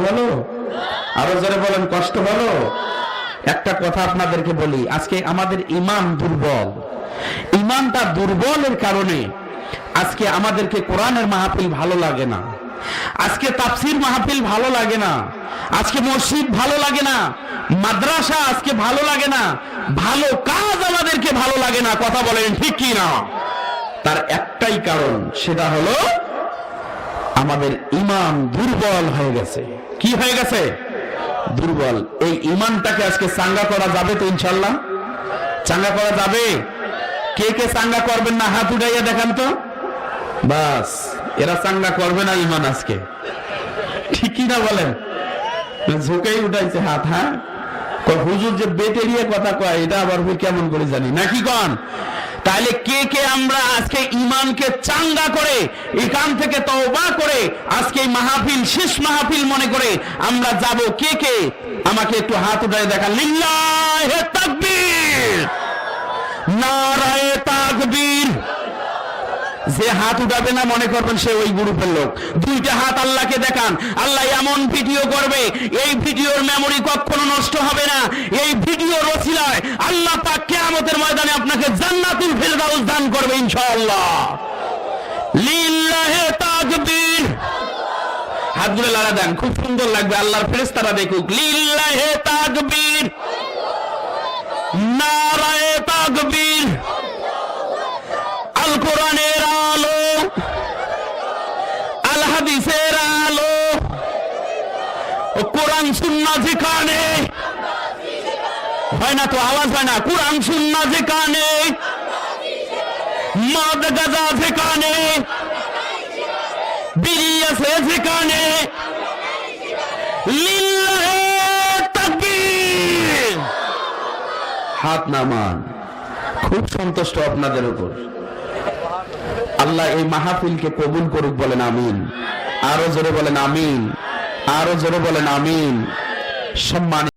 হলো? আরো জোরে বলেন, কষ্ট হলো? একটা কথা আপনাদেরকে বলি, আজকে আমাদের ঈমান দুর্বল। ঈমানটা দুর্বলের কারণে আজকে আমাদেরকে কোরআনের মাহফিল ভালো লাগে না, আজকে তাফসীর মাহফিল ভালো লাগে না, আজকে মসজিদ ভালো লাগে না, মাদ্রাসা আজকে ভালো লাগে না, ভালো কাজ আমাদেরকে ভালো লাগে না। কথা বলেন ঠিক কি না? তার একটাই কারণ, সেটা হলো আমাদের ঈমান দুর্বল হয়ে গেছে। কি হয়ে গেছে? দুর্বল। এই ঈমানটাকে আজকে চাঙ্গা করা যাবে তো? ইনশাআল্লাহ চাঙ্গা করা যাবে। কে কে চাঙ্গা করবেন না হাত উঠাইয়া দেখান তো। বাস, এরা চাঙ্গা করবে না ঈমান আজকে, ঠিকই না বলেন? ঝুঁকেই উঠাইছে হাত। হ্যাঁ, হুজুর যে বেটেরিয়া কথা কয়, এটা আবার কেমন করে জানি নাকি কন? তাহলে কে কে আমরা আজকে ঈমানকে চাঙ্গা করে এখান থেকে তওবা করে আজকে মাহফিল শেষ মাহফিল মনে করে আমরা যাব? কে কে আমাকে একটু হাত উঠায় দেখান। লিল্লাহে তাকবীর, নারায়ে তাকবীর। যে হাত উঠাবে না মনে করবেন সে ওই গ্রুপের লোক। দুইটা হাত আল্লাহকে দেখান। আল্লাহ এমন ভিডিও করবে, এই ভিডিওর মেমোরি কখনো নষ্ট হবে না। এই ভিডিওর ওসিলায় আল্লাহ পাক কিয়ামতের ময়দানে আপনাকে জান্নাতুল ফিরদাউস দান করবে ইনশাআল্লাহ। লিল্লাহে তাকবীর। হাতগুলো লাড়া দেন, খুব সুন্দর লাগবে, আল্লাহর ফেরেশতারা দেখুক। লিল্লাহে তাকবীর, নারায়ে তাকবীর। আল কোরআনের আলো, আল হাদিসের আলো, কোরআন সুন্নাহ যেখানে হয় না তো আওয়াজ হয় না, কোরআন সুন্নাহ যেখানে, মদ গাঁজা যেখানে, বিড়ি আছে যেখানে, লিল্লাহে তাকবীর। হাত নামান। খুব সন্তুষ্ট আপনাদের উপর। আল্লাহ এই মাহফিলকে কবুল করুক, বলেন আমিন। আরো জোরে বলেন আমিন, আরো জোরে বলেন আমিন। সম্মানিত